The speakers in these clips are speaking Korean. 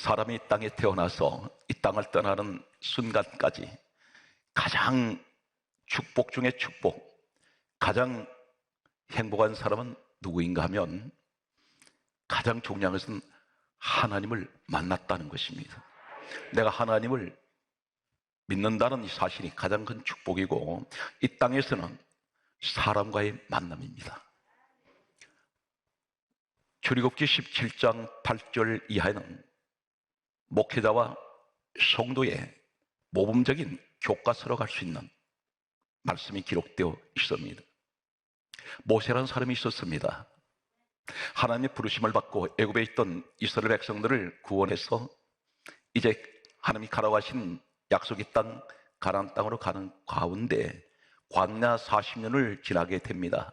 사람이 이 땅에 태어나서 이 땅을 떠나는 순간까지 가장 축복 중에 축복, 가장 행복한 사람은 누구인가 하면 가장 중요한 것은 하나님을 만났다는 것입니다. 내가 하나님을 믿는다는 이 사실이 가장 큰 축복이고, 이 땅에서는 사람과의 만남입니다. 출애굽기 17장 8절 이하에는 목회자와 성도의 모범적인 교과서로 갈 수 있는 말씀이 기록되어 있습니다. 모세라는 사람이 있었습니다. 하나님의 부르심을 받고 애굽에 있던 이스라엘 백성들을 구원해서 이제 하나님이 가라고 하신 약속의 땅 가나안 땅으로 가는 가운데 광야 40년을 지나게 됩니다.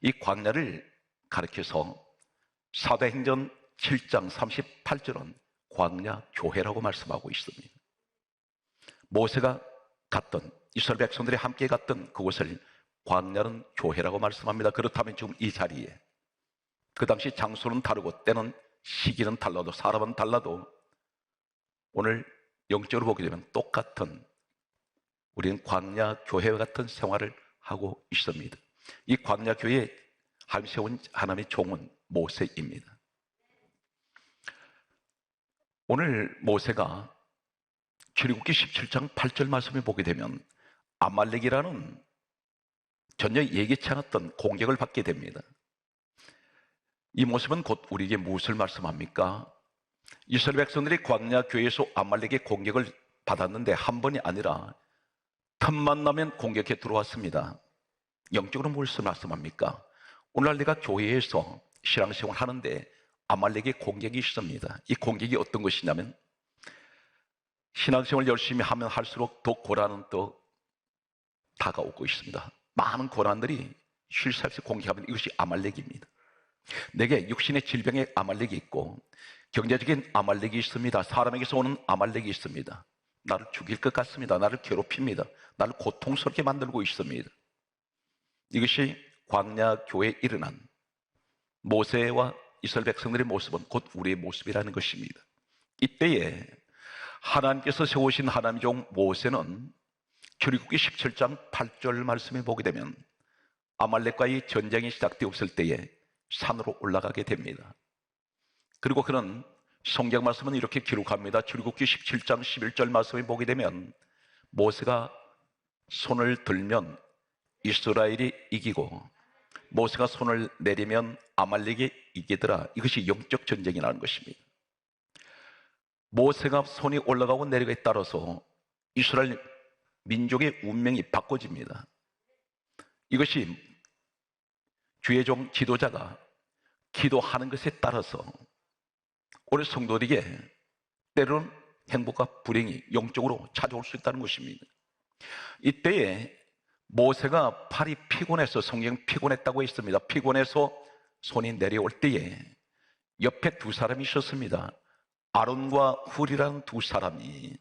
이 광야를 가리켜서 사도행전 7장 38절은 광야 교회라고 말씀하고 있습니다. 모세가 갔던, 이스라엘 백성들이 함께 갔던 그곳을 광야는 교회라고 말씀합니다. 그렇다면 지금 이 자리에, 그 당시 장소는 다르고 때는 시기는 달라도 사람은 달라도 오늘 영적으로 보게 되면 똑같은, 우리는 광야 교회와 같은 생활을 하고 있습니다. 이 광야 교회에 하나님 세운 하나님의 종은 모세입니다. 오늘 모세가 출애굽기 17장 8절 말씀을 보게 되면 아말렉이라는 전혀 예기치 않았던 공격을 받게 됩니다. 이 모습은 곧 우리에게 무엇을 말씀합니까? 이스라엘 백성들이 광야 교회에서 아말렉의 공격을 받았는데 한 번이 아니라 틈만 나면 공격해 들어왔습니다. 영적으로 무엇을 말씀합니까? 오늘날 내가 교회에서 신앙생활 하는데 아말렉의 공격이 있습니다. 이 공격이 어떤 것이냐면, 신앙생활 열심히 하면 할수록 더 고난은 더 다가오고 있습니다. 많은 고난들이 쉴 새 없이 공격하면 이것이 아말렉입니다. 내게 육신의 질병의 아말렉이 있고 경제적인 아말렉이 있습니다. 사람에게서 오는 아말렉이 있습니다. 나를 죽일 것 같습니다. 나를 괴롭힙니다. 나를 고통스럽게 만들고 있습니다. 이것이 광야 교회에 일어난 모세와 이스라엘 백성들의 모습은 곧 우리의 모습이라는 것입니다. 이때에 하나님께서 세우신 하나님의 종 모세는 출애굽기 17장 8절 말씀에 보게 되면 아말렉과의 전쟁이 시작되었을 때에 산으로 올라가게 됩니다. 그리고 그는 성경 말씀은 이렇게 기록합니다. 출애굽기 17장 11절 말씀에 보게 되면 모세가 손을 들면 이스라엘이 이기고 모세가 손을 내리면 아말렉이 이기더라. 이것이 영적 전쟁이라는 것입니다. 모세가 손이 올라가고 내려가에 따라서 이스라엘 민족의 운명이 바꿔집니다. 이것이 주의 종 지도자가 기도하는 것에 따라서 우리 성도들에게 때로는 행복과 불행이 영적으로 찾아올 수 있다는 것입니다. 이때에 모세가 팔이 피곤해서, 성경 피곤했다고 했습니다. 피곤해서 손이 내려올 때에 옆에 두 사람이 있었습니다. 아론과 훌이라는 두 사람이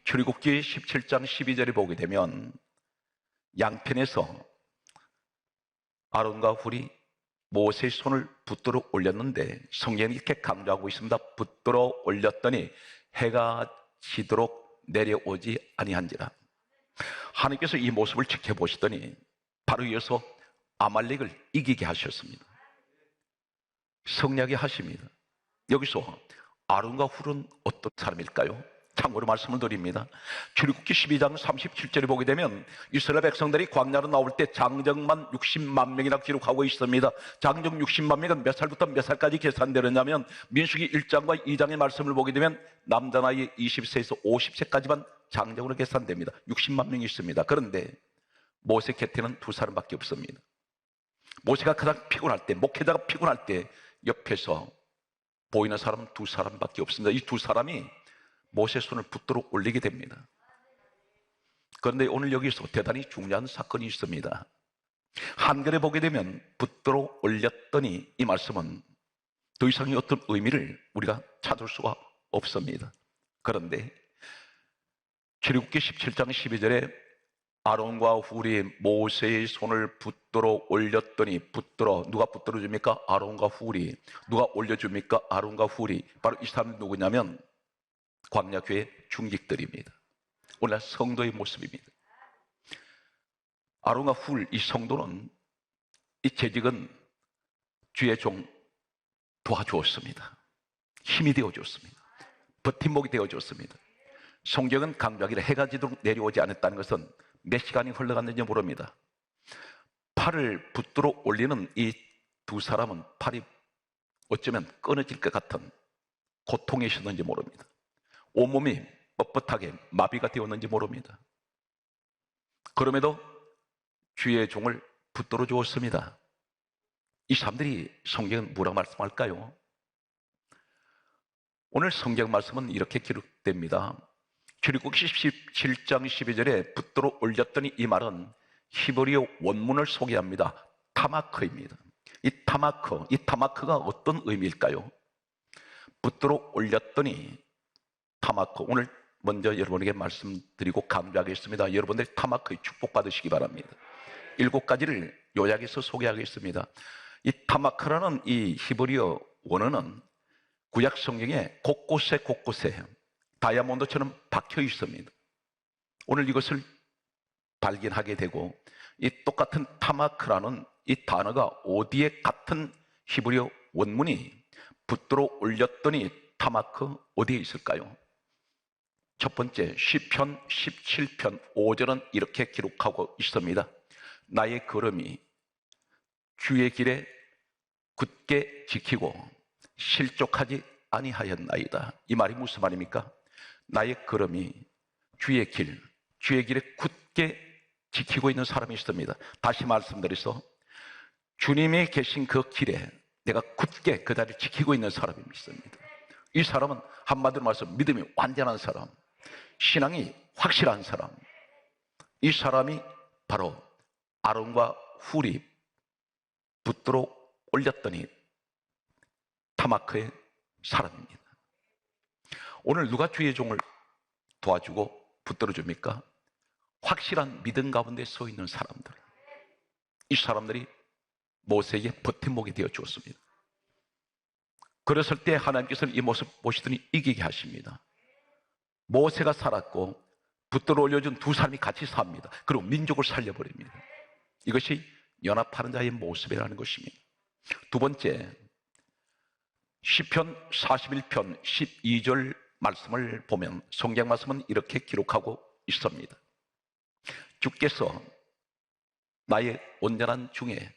출애굽기 17장 12절에 보게 되면 양편에서 아론과 훌이 모세의 손을 붙들어 올렸는데 성경이 이렇게 강조하고 있습니다. 붙들어 올렸더니 해가 지도록 내려오지 아니한지라. 하나님께서 이 모습을 지켜보시더니 바로 이어서 아말렉을 이기게 하셨습니다. 승리하게 하십니다. 여기서 아론과 훌은 어떤 사람일까요? 참고로 말씀을 드립니다. 출애굽기 12장 37절에 보게 되면 이스라엘 백성들이 광야로 나올 때 장정만 60만 명이라고 기록하고 있습니다. 장정 60만 명은 몇 살부터 몇 살까지 계산되느냐면 민수기 1장과 2장의 말씀을 보게 되면 남자 나이 20세에서 50세까지만 장정으로 계산됩니다. 60만 명이 있습니다. 그런데 모세 곁에는 두 사람밖에 없습니다. 모세가 가장 피곤할 때, 목회자가 피곤할 때 옆에서 보이는 사람은 두 사람밖에 없습니다. 이 두 사람이 모세 손을 붙들어 올리게 됩니다. 그런데 오늘 여기서 대단히 중요한 사건이 있습니다. 한글에 보게 되면 붙들어 올렸더니 이 말씀은 더 이상의 어떤 의미를 우리가 찾을 수가 없습니다. 그런데 출애굽기 17장 12절에 아론과 훌이 모세의 손을 붙들어 올렸더니, 누가 붙들어 줍니까? 아론과 훌이. 누가 올려줍니까? 아론과 훌이. 바로 이 사람이 누구냐면 광야교회 중직들입니다. 오늘날 성도의 모습입니다. 아론과 훌 이 성도는 이 재직은 주의 종 도와주었습니다. 힘이 되어줬습니다. 버팀목이 되어줬습니다. 성경은 강조하기를 해가 지도록 내려오지 않았다는 것은 몇 시간이 흘러갔는지 모릅니다. 팔을 붙들어 올리는 이 두 사람은 팔이 어쩌면 끊어질 것 같은 고통에 있었는지 모릅니다. 온몸이 뻣뻣하게 마비가 되었는지 모릅니다. 그럼에도 주의 종을 붙들어 주었습니다. 이 사람들이 성경은 뭐라고 말씀할까요? 오늘 성경 말씀은 이렇게 기록됩니다. 출애굽기 17장 12절에 붙들어 올렸더니, 이 말은 히브리어 원문을 소개합니다. 타마크입니다. 이 타마크가 어떤 의미일까요? 붙들어 올렸더니 타마크, 오늘 먼저 여러분에게 말씀드리고 강조하겠습니다. 여러분들 타마크의 축복 받으시기 바랍니다. 7가지를 요약해서 소개하겠습니다. 이 타마크라는 이 히브리어 원어는 구약 성경에 곳곳에 다이아몬드처럼 박혀 있습니다. 오늘 이것을 발견하게 되고, 이 똑같은 타마크라는 이 단어가 어디에 같은 히브리어 원문이 붙들어 올렸더니 타마크 어디에 있을까요? 첫 번째, 시편 17편 5절은 이렇게 기록하고 있습니다. 나의 걸음이 주의 길에 굳게 지키고 실족하지 아니하였나이다. 이 말이 무슨 말입니까? 나의 걸음이 주의 길에 굳게 지키고 있는 사람이 있습니다. 다시 말씀드려서 주님이 계신 그 길에 내가 굳게 그 자리를 지키고 있는 사람이 있습니다. 이 사람은 한마디로 말해서 믿음이 완전한 사람, 신앙이 확실한 사람, 이 사람이 바로 아론과 훌이 붙들어 올렸더니 타마크의 사람입니다. 오늘 누가 주의 종을 도와주고 붙들어 줍니까? 확실한 믿음 가운데 서 있는 사람들. 이 사람들이 모세에게 버팀목이 되어 주었습니다. 그랬을 때 하나님께서는 이 모습 보시더니 이기게 하십니다. 모세가 살았고 붙들어 올려준 두 사람이 같이 삽니다. 그리고 민족을 살려버립니다. 이것이 연합하는 자의 모습이라는 것입니다. 두 번째, 시편 41편 12절 말씀을 보면 성경 말씀은 이렇게 기록하고 있습니다. 주께서 나의 온전한 중에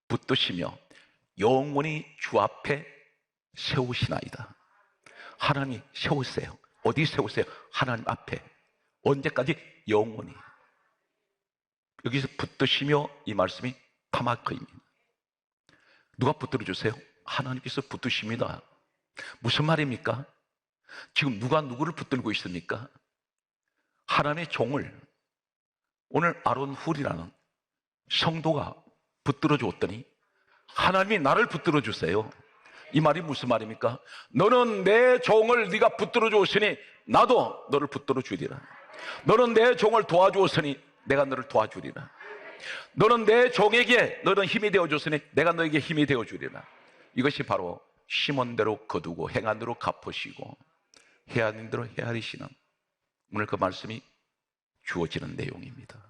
붙드시며 영원히 주 앞에 세우시나이다. 하나님 세우세요. 어디 세우세요? 하나님 앞에. 언제까지? 영원히. 여기서 붙드시며, 이 말씀이 타마크입니다. 누가 붙들어 주세요? 하나님께서 붙드십니다. 무슨 말입니까? 지금 누가 누구를 붙들고 있습니까? 하나님의 종을 오늘 아론 훌이라는 성도가 붙들어 주었더니 하나님이 나를 붙들어 주세요. 이 말이 무슨 말입니까? 너는 내 종을 네가 붙들어 주었으니 나도 너를 붙들어 주리라. 너는 내 종을 도와주었으니 내가 너를 도와주리라. 너는 내 종에게 너는 힘이 되어줬으니 내가 너에게 힘이 되어주리라. 이것이 바로 심은 대로 거두고 행한 대로 갚으시고 헤아린 대로 헤아리시는, 오늘 그 말씀이 주어지는 내용입니다.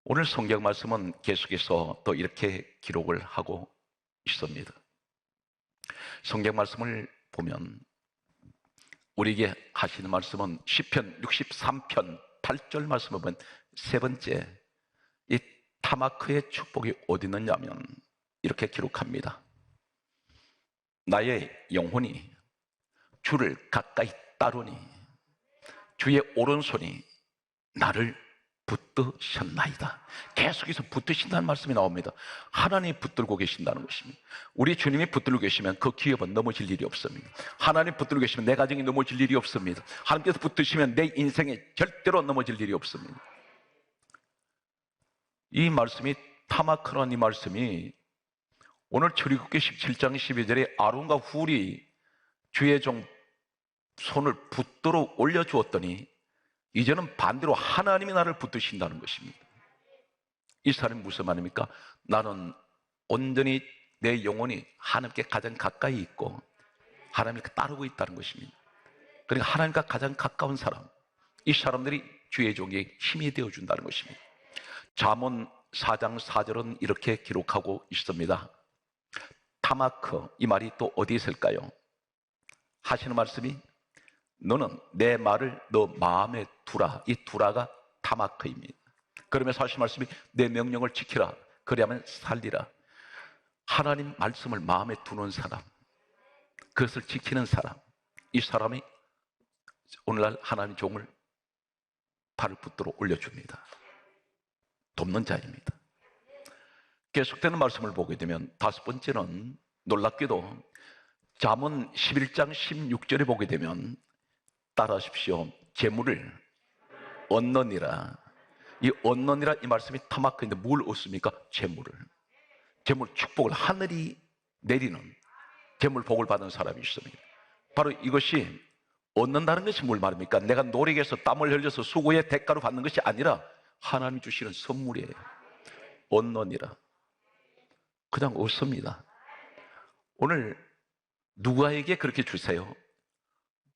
오늘 성경 말씀은 계속해서 또 이렇게 기록을 하고 있습니다. 성경 말씀을 보면 우리에게 하시는 말씀은 시편 63편 8절 말씀을 보면 세 번째, 이 타마크의 축복이 어디 있느냐면 이렇게 기록합니다. 나의 영혼이 주를 가까이 따르니 주의 오른손이 나를 붙드셨나이다. 계속해서 붙드신다는 말씀이 나옵니다. 하나님이 붙들고 계신다는 것입니다. 우리 주님이 붙들고 계시면 그 기업은 넘어질 일이 없습니다. 하나님 붙들고 계시면 내 가정이 넘어질 일이 없습니다. 하나님께서 붙드시면 내 인생에 절대로 넘어질 일이 없습니다. 이 말씀이 타마크라는 이 말씀이 오늘 출애굽기 17장 12절에 아론과 훌이 주의 종 손을 붙들어 올려주었더니 이제는 반대로 하나님이 나를 붙드신다는 것입니다. 이 사람이 무슨 말입니까? 나는 온전히 내 영혼이 하나님께 가장 가까이 있고 하나님을 따르고 있다는 것입니다. 그러니까 하나님과 가장 가까운 사람, 이 사람들이 주의 종에게 힘이 되어준다는 것입니다. 잠언 4장 4절은 이렇게 기록하고 있습니다. 타마크, 이 말이 또 어디에 있을까요? 하시는 말씀이 너는 내 말을 너 마음에 두라. 이 두라가 타마크입니다. 그러면서 하시는 말씀이 내 명령을 지키라. 그래야만 살리라. 하나님 말씀을 마음에 두는 사람, 그것을 지키는 사람, 이 사람이 오늘날 하나님 종을 발을 붙들어 올려줍니다. 돕는 자입니다. 계속되는 말씀을 보게 되면 다섯 번째는 놀랍게도 잠언 11장 16절에 보게 되면 따라하십시오. 재물을 얻느니라. 이 얻느니라 이 말씀이 타마크인데 뭘 얻습니까? 재물을. 재물 축복을 하늘이 내리는 재물 복을 받은 사람이 있습니다. 바로 이것이 얻는다는 것이 뭘 말입니까? 내가 노력해서 땀을 흘려서 수고의 대가로 받는 것이 아니라 하나님이 주시는 선물이에요. 얻느니라. 그냥 얻습니다. 오늘 누구에게 그렇게 주세요?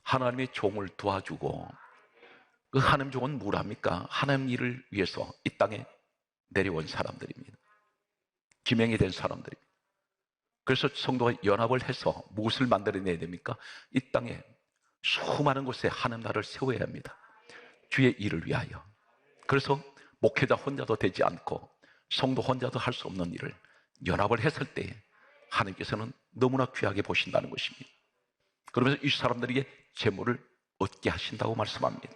하나님의 종을 도와주고, 그 하나님 종은 뭐랍니까? 하나님 일을 위해서 이 땅에 내려온 사람들입니다. 지명이 된 사람들입니다. 그래서 성도가 연합을 해서 무엇을 만들어내야 됩니까? 이 땅에 수많은 곳에 하나님 나라를 세워야 합니다. 주의 일을 위하여. 그래서 목회자 혼자도 되지 않고 성도 혼자도 할 수 없는 일을 연합을 했을 때 하나님께서는 너무나 귀하게 보신다는 것입니다. 그러면서 이 사람들에게 재물을 얻게 하신다고 말씀합니다.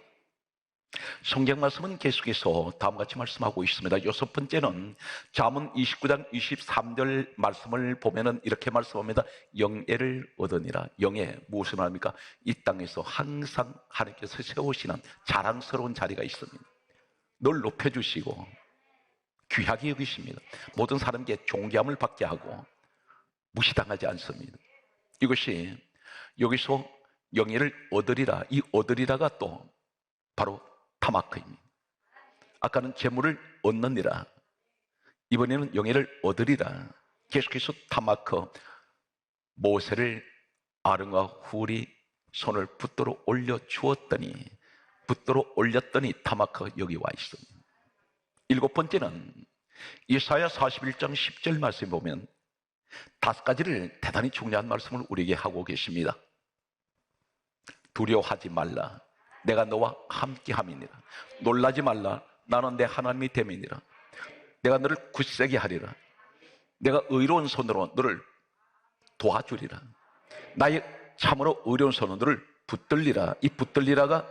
성경 말씀은 계속해서 다음과 같이 말씀하고 있습니다. 여섯 번째는 잠언 29장 23절 말씀을 보면은 이렇게 말씀합니다. 영예를 얻으니라. 영예, 무엇을 말합니까? 이 땅에서 항상 하나님께서 세우시는 자랑스러운 자리가 있습니다. 널 높여주시고 귀하게 여기십니다. 모든 사람에게 존귀함을 받게 하고 무시당하지 않습니다. 이것이 여기서 영예를 얻으리라, 이 얻으리라가 또 바로 타마크입니다. 아까는 재물을 얻느니라, 이번에는 영예를 얻으리라. 계속해서 타마크, 모세를 아론과 훌이 손을 붙들어 올려주었더니, 붙들어 올렸더니 타마크가 여기 와 있습니다. 일곱 번째는 이사야 41장 10절 말씀에 보면 다섯 가지를 대단히 중요한 말씀을 우리에게 하고 계십니다. 두려워하지 말라. 내가 너와 함께함이니라. 놀라지 말라. 나는 내 하나님이 됨이니라. 내가 너를 굳세게 하리라. 내가 의로운 손으로 너를 도와주리라. 나의 참으로 의로운 손으로 너를 붙들리라. 이 붙들리라가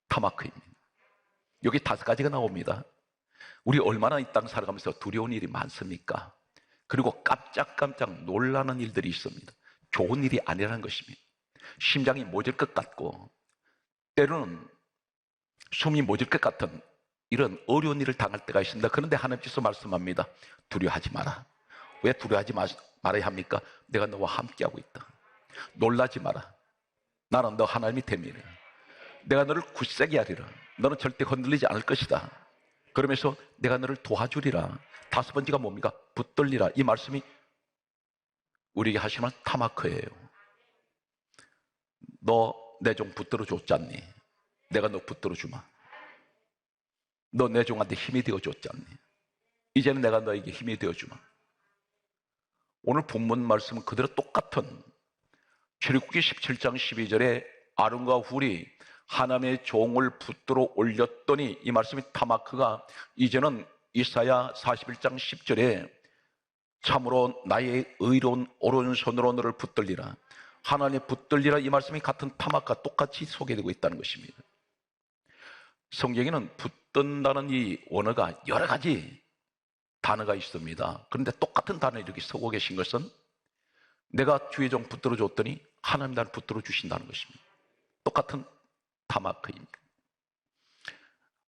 타마크입니다. 여기 다섯 가지가 나옵니다. 우리 얼마나 이 땅 살아가면서 두려운 일이 많습니까? 그리고 깜짝깜짝 놀라는 일들이 있습니다. 좋은 일이 아니라는 것입니다. 심장이 멎을 것 같고 때로는 숨이 멎을 것 같은 이런 어려운 일을 당할 때가 있습니다. 그런데 하나님께서 말씀합니다. 두려워하지 마라. 왜 두려워하지 말아야 합니까? 내가 너와 함께하고 있다. 놀라지 마라. 나는 너 하나님이 됨이라. 내가 너를 굳세게 하리라. 너는 절대 흔들리지 않을 것이다. 그러면서 내가 너를 도와주리라. 다섯 번째가 뭡니까? 붙들리라. 이 말씀이 우리에게 하시는 타마크예요. 너 내 종 붙들어 줬지 않니? 내가 너 붙들어 주마. 너 내 종한테 힘이 되어 줬지 않니? 이제는 내가 너에게 힘이 되어 주마. 오늘 본문 말씀은 그대로 똑같은 출애굽기 17장 12절에 아론과 훌이 하나님의 종을 붙들어 올렸더니, 이 말씀이 타마크가 이제는 이사야 41장 10절에 참으로 나의 의로운 오른손으로 너를 붙들리라. 하나님의 붙들리라, 이 말씀이 같은 타마크가 똑같이 소개되고 있다는 것입니다. 성경에는 붙든다는 이 원어가 여러 가지 단어가 있습니다. 그런데 똑같은 단어에 이렇게 쓰고 계신 것은 내가 주의 종 붙들어 줬더니 하나님 나를 붙들어 주신다는 것입니다. 똑같은 타마크입니다.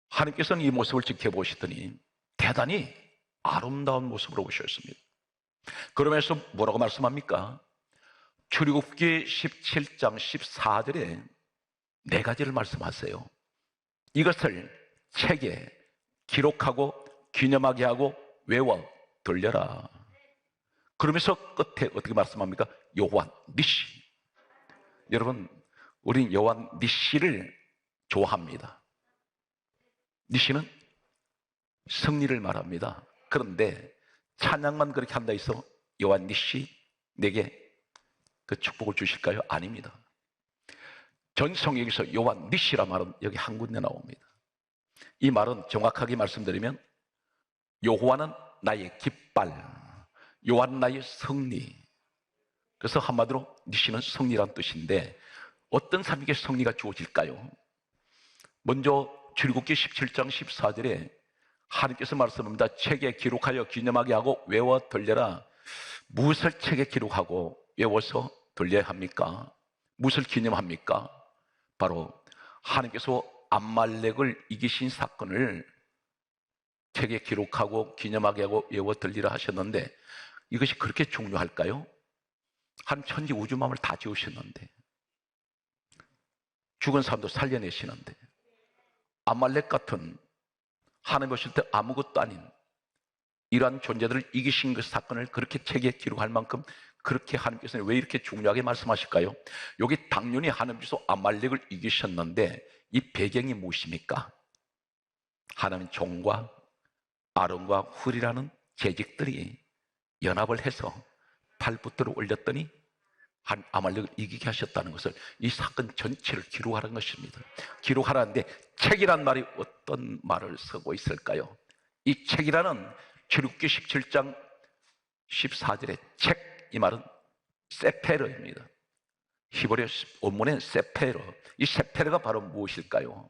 하나님께서는 이 모습을 지켜보시더니 대단히 아름다운 모습으로 보셨습니다. 그러면서 뭐라고 말씀합니까? 출애굽기 17장 14절에 네 가지를 말씀하세요. 이것을 책에 기록하고 기념하게 하고 외워 들려라. 그러면서 끝에 어떻게 말씀합니까? 여호와 니시, 여러분, 우린 여호와 니시를 좋아합니다. 니시는 승리를 말합니다. 그런데 찬양만 그렇게 한다 해서 여호와 니시 내게 그 축복을 주실까요? 아닙니다. 전 성경에서 여호와 니시라 말은 여기 한 군데 나옵니다. 이 말은 정확하게 말씀드리면 여호와는 나의 깃발, 여호와는 나의 승리. 그래서 한마디로 니시는 승리란 뜻인데 어떤 사람에게 승리가 주어질까요? 먼저 출애굽기 17장 14절에 하나님께서 말씀합니다. 책에 기록하여 기념하게 하고 외워 들려라. 무엇을 책에 기록하고 외워서 들려야 합니까? 무엇을 기념합니까? 바로 하나님께서 암말렉을 이기신 사건을 책에 기록하고 기념하게 하고 외워 들리라 하셨는데 이것이 그렇게 중요할까요? 한 천지 우주만을 다 지으셨는데 죽은 사람도 살려내시는데 암말렉 같은 하나님 보실 때 아무것도 아닌 이러한 존재들을 이기신 그 사건을 그렇게 책에 기록할 만큼 그렇게 하나님께서는 왜 이렇게 중요하게 말씀하실까요? 여기 당연히 하나님께서 아말렉을 이기셨는데 이 배경이 무엇입니까? 하나님 종과 아론과 훌이라는 재직들이 연합을 해서 팔붙들을 올렸더니 아말렉을 이기게 하셨다는 것을 이 사건 전체를 기록하라는 것입니다. 기록하라는데 책이란 말이 어떤 말을 쓰고 있을까요? 이 책이라는 출애굽기 17장 14절의 책, 이 말은 세페르입니다. 히브리 원문엔 세페르. 이 세페르가 바로 무엇일까요?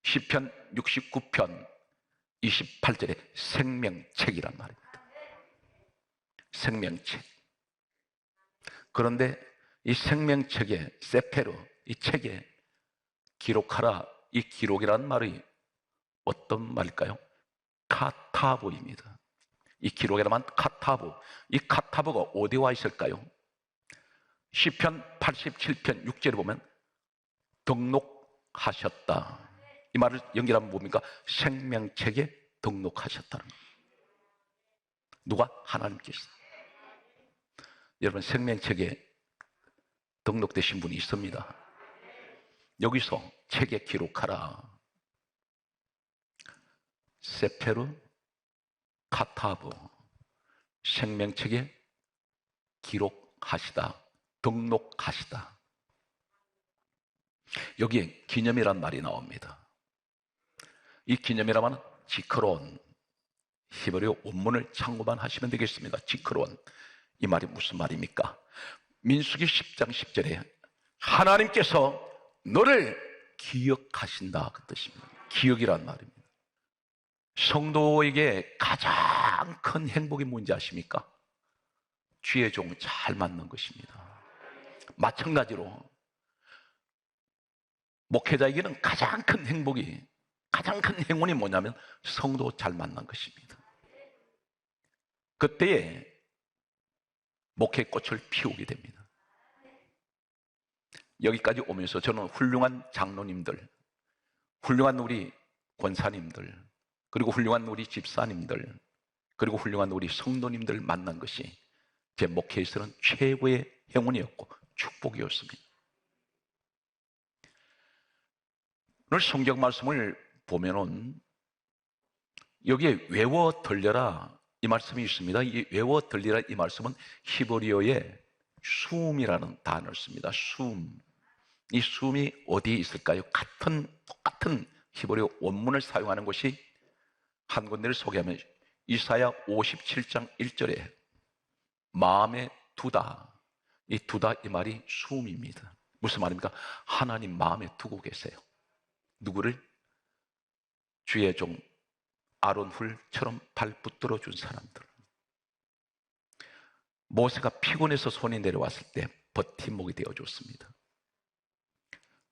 시편 69편 28절에 생명책이란 말입니다. 생명책. 그런데 이 생명책에 세페르, 이 책에 기록하라, 이 기록이라는 말이 어떤 말일까요? 카타보입니다. 이 기록이라면 카타보. 이 카타보가 어디에 와 있을까요? 시편 87편 6절에 보면 등록하셨다. 이 말을 연결하면 뭡니까? 생명책에 등록하셨다는 겁니다. 누가? 하나님께서. 여러분, 생명책에 등록되신 분이 있습니다. 여기서 책에 기록하라. 세페르, 카타브, 생명책에 기록하시다, 등록하시다. 여기에 기념이란 말이 나옵니다. 이 기념이라면 지크론, 히브리어 원문을 참고만 하시면 되겠습니다. 지크론, 이 말이 무슨 말입니까? 민수기 10장 10절에 하나님께서 너를 기억하신다, 그 뜻입니다. 기억이란 말입니다. 성도에게 가장 큰 행복이 뭔지 아십니까? 주의 종 잘 만난 것입니다. 마찬가지로 목회자에게는 가장 큰 행복이, 가장 큰 행운이 뭐냐면 성도 잘 만난 것입니다. 그때에 목회 꽃을 피우게 됩니다. 여기까지 오면서 저는 훌륭한 장로님들, 훌륭한 우리 권사님들, 그리고 훌륭한 우리 집사님들, 그리고 훌륭한 우리 성도님들 만난 것이 제 목회에서는 최고의 행운이었고 축복이었습니다. 오늘 성경 말씀을 보면은 여기에 외워 들려라, 이 말씀이 있습니다. 이 외워 들리라, 이 말씀은 히브리어의 숨이라는 단어를 씁니다. 숨. 이 숨이 어디에 있을까요? 똑같은 히브리어 원문을 사용하는 것이 한 군데를 소개하면 이사야 57장 1절에 마음에 두다. 이 두다, 이 말이 숨입니다. 무슨 말입니까? 하나님 마음에 두고 계세요. 누구를? 주의 종 아론 훌처럼 발붙들어 준 사람들. 모세가 피곤해서 손이 내려왔을 때 버팀목이 되어줬습니다.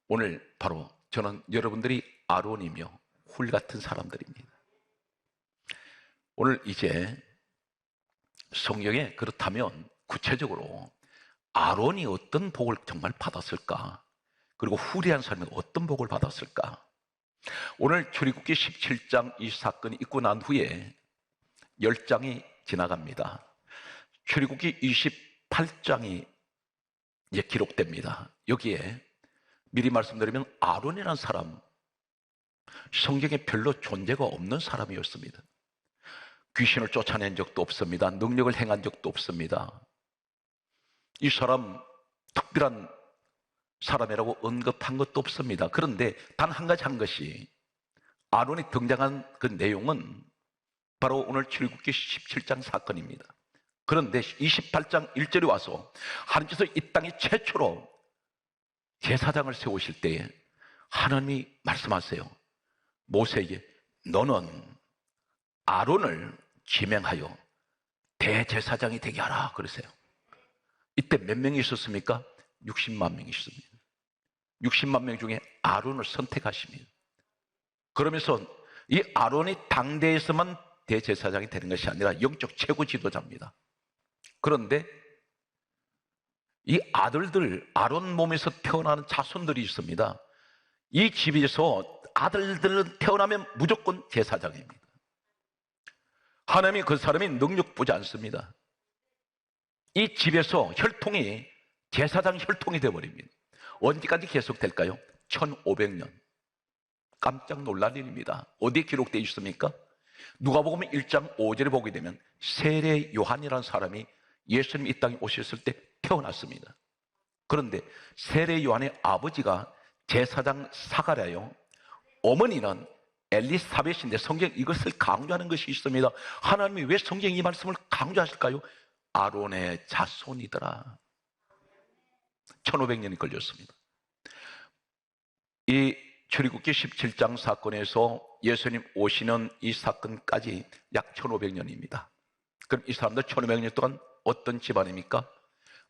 오늘 바로 저는 여러분들이 아론이며 훌 같은 사람들입니다. 오늘 이제 성경에 그렇다면 구체적으로 아론이 어떤 복을 정말 받았을까? 그리고 훌이한 사람이 어떤 복을 받았을까? 오늘 출애굽기 17장 이 사건이 있고 난 후에 10장이 지나갑니다. 출애굽기 28장이 이제 기록됩니다. 여기에 미리 말씀드리면 아론이라는 사람, 성경에 별로 존재가 없는 사람이었습니다. 귀신을 쫓아낸 적도 없습니다. 능력을 행한 적도 없습니다. 이 사람 특별한 사람이라고 언급한 것도 없습니다. 그런데 단 한 가지 한 것이, 아론이 등장한 그 내용은 바로 오늘 출애굽기 17장 사건입니다. 그런데 28장 1절에 와서 하나님께서 이 땅에 최초로 제사장을 세우실 때에 하나님이 말씀하세요. 모세에게 너는 아론을 지명하여 대제사장이 되게 하라 그러세요. 이때 몇 명이 있었습니까? 60만 명이 있습니다. 60만 명 중에 아론을 선택하십니다. 그러면서 이 아론이 당대에서만 대제사장이 되는 것이 아니라 영적 최고 지도자입니다. 그런데 이 아들들, 아론 몸에서 태어나는 자손들이 있습니다. 이 집에서 아들들은 태어나면 무조건 제사장입니다. 하나님이 그 사람이 능력 보지 않습니다. 이 집에서 혈통이 제사장 혈통이 되어버립니다. 언제까지 계속될까요? 1500년. 깜짝 놀랄 일입니다. 어디에 기록되어 있습니까? 누가복음 1장 5절에 보게 되면 세례 요한이라는 사람이 예수님 이 땅에 오셨을 때 태어났습니다. 그런데 세례 요한의 아버지가 제사장 사가랴요, 어머니는 엘리사벳인데 성경 이것을 강조하는 것이 있습니다. 하나님이 왜 성경 이 말씀을 강조하실까요? 아론의 자손이더라. 1500년이 걸렸습니다. 이 출애굽기 17장 사건에서 예수님 오시는 이 사건까지 약 1500년입니다. 그럼 이 사람들 1500년 동안 어떤 집안입니까?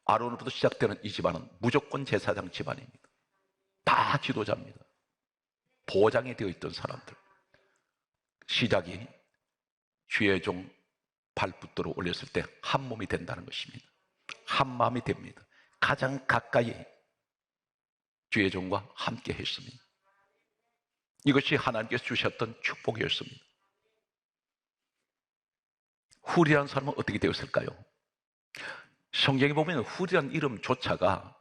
아론으로부터 시작되는 이 집안은 무조건 제사장 집안입니다. 다 지도자입니다. 보장이 되어 있던 사람들. 시작이 주의 종 발붙들어 올렸을 때 한 몸이 된다는 것입니다. 한 마음이 됩니다. 가장 가까이 주의 종과 함께 했습니다. 이것이 하나님께서 주셨던 축복이었습니다. 훌이라는 사람은 어떻게 되었을까요? 성경에 보면 훌이라는 이름조차가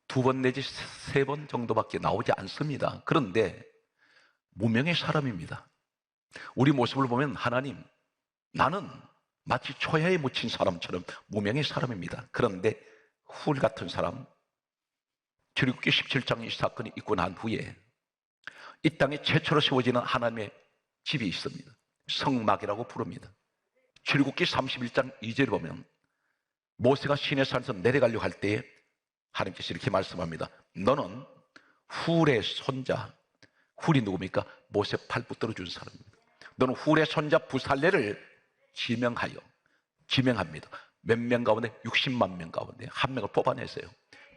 2번 내지 3번 정도밖에 나오지 않습니다. 그런데 무명의 사람입니다. 우리 모습을 보면 하나님, 나는 마치 초야에 묻힌 사람처럼 무명의 사람입니다. 그런데 훌 같은 사람, 출애굽기 17장 이 사건이 있고 난 후에 이 땅에 최초로 세워지는 하나님의 집이 있습니다. 성막이라고 부릅니다. 출애굽기 31장 2절에 보면 모세가 시내산에서 내려가려고 할 때에 하나님께서 이렇게 말씀합니다. 너는 훌의 손자, 훌이 누굽니까? 모세 팔 붙들어 준 사람입니다. 너는 훌의 손자 부살레를 지명합니다. 몇 명 가운데? 60만 명 가운데 한 명을 뽑아내세요.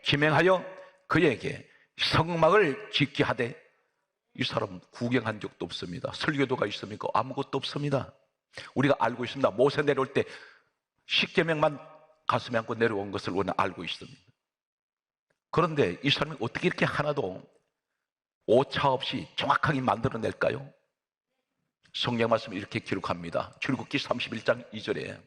지명하여 그에게 성막을 짓게 하되, 이 사람 구경한 적도 없습니다. 설교도가 있습니까? 아무것도 없습니다. 우리가 알고 있습니다. 모세 내려올 때 10계명만 가슴에 안고 내려온 것을 우리는 알고 있습니다. 그런데 이 사람이 어떻게 이렇게 하나도 오차 없이 정확하게 만들어낼까요? 성경 말씀이 이렇게 기록합니다. 출애굽기 31장 2절에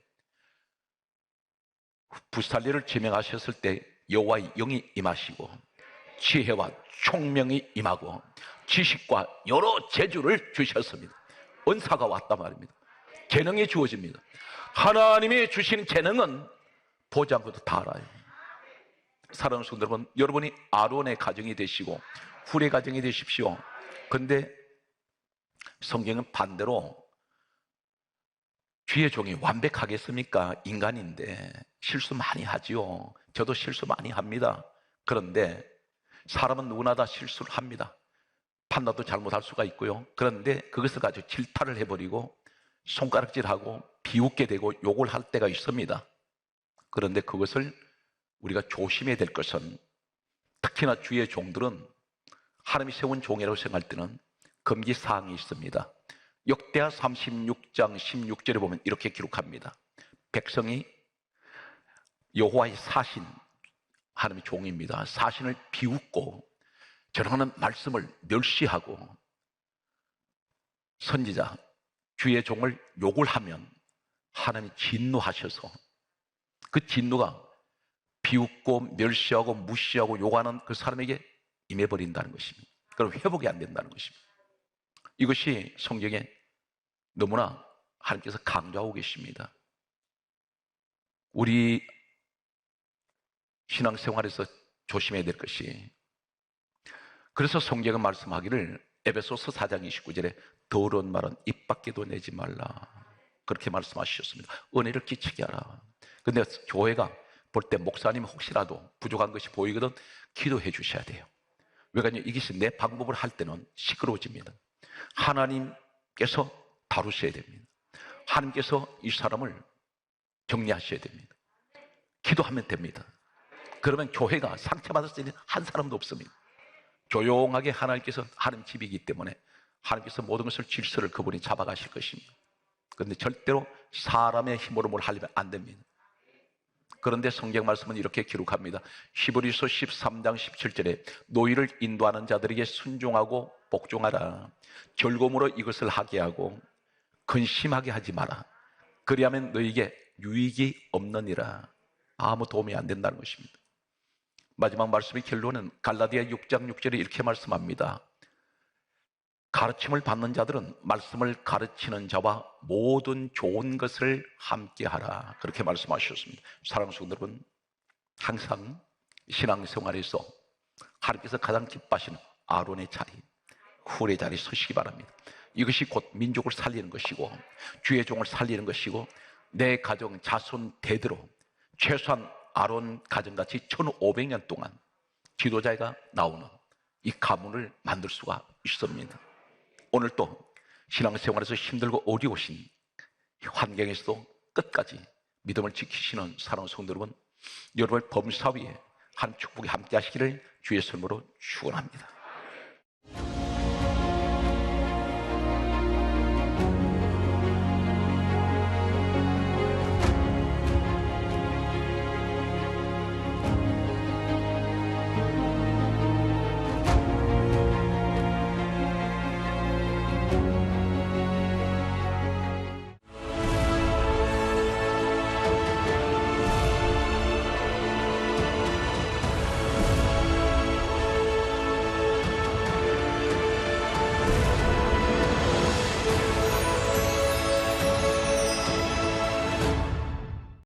부살레를 지명하셨을 때 여호와의 영이 임하시고 지혜와 총명이 임하고 지식과 여러 재주를 주셨습니다. 은사가 왔단 말입니다. 재능이 주어집니다. 하나님이 주시는 재능은 보지 않고도 다 알아요. 사랑하는 성도 여러분, 여러분이 아론의 가정이 되시고 훌의 가정이 되십시오. 그런데 성경은 반대로 주의 종이 완벽하겠습니까? 인간인데 실수 많이 하지요. 저도 실수 많이 합니다. 그런데 사람은 누구나 다 실수를 합니다. 판단도 잘못할 수가 있고요. 그런데 그것을 가지고 질타를 해버리고 손가락질하고 비웃게 되고 욕을 할 때가 있습니다. 그런데 그것을 우리가 조심해야 될 것은, 특히나 주의 종들은 하나님이 세운 종이라고 생각할 때는 금기사항이 있습니다. 역대하 36장 16절에 보면 이렇게 기록합니다. 백성이 여호와의 사신, 하나님의 종입니다. 사신을 비웃고 전하는 말씀을 멸시하고 선지자, 주의 종을 욕을 하면 하나님이 진노하셔서 그 진노가 비웃고 멸시하고 무시하고 욕하는 그 사람에게 임해버린다는 것입니다. 그럼 회복이 안 된다는 것입니다. 이것이 성경에 너무나 하나님께서 강조하고 계십니다. 우리 신앙생활에서 조심해야 될 것이, 그래서 성경은 말씀하기를 에베소서 4장 29절에 더러운 말은 입 밖에도 내지 말라, 그렇게 말씀하셨습니다. 은혜를 끼치게 하라. 근데 교회가 볼 때 목사님 혹시라도 부족한 것이 보이거든 기도해 주셔야 돼요. 왜냐하면 이것이 내 방법을 할 때는 시끄러워집니다. 하나님께서 다루셔야 됩니다. 하나님께서 이 사람을 정리하셔야 됩니다. 기도하면 됩니다. 그러면 교회가 상처받을 수 있는 한 사람도 없습니다. 조용하게 하나님께서 하는 집이기 때문에 하나님께서 모든 것을 질서를 그분이 잡아가실 것입니다. 그런데 절대로 사람의 힘으로 뭘 하려면 안 됩니다. 그런데 성경 말씀은 이렇게 기록합니다. 히브리서 13장 17절에 노이를 인도하는 자들에게 순종하고 복종하라. 즐거움으로 이것을 하게 하고 근심하게 하지 마라. 그리하면 너에게 유익이 없느니라. 아무 도움이 안 된다는 것입니다. 마지막 말씀의 결론은 갈라디아 6장 6절에 이렇게 말씀합니다. 가르침을 받는 자들은 말씀을 가르치는 자와 모든 좋은 것을 함께 하라, 그렇게 말씀하셨습니다. 사랑하는 성도 여러분, 항상 신앙생활에서 하나님께서 가장 기뻐하시는 아론의 자리, 훌의 자리에 서시기 바랍니다. 이것이 곧 민족을 살리는 것이고 주의 종을 살리는 것이고 내 가정 자손 대대로 최소한 아론 가정같이 1500년 동안 지도자가 나오는 이 가문을 만들 수가 있습니다. 오늘 또 신앙생활에서 힘들고 어려우신 환경에서도 끝까지 믿음을 지키시는 사랑하는 성도 여러분, 여러분의 범사 위에 한 축복이 함께 하시기를 주의 손으로 축원합니다.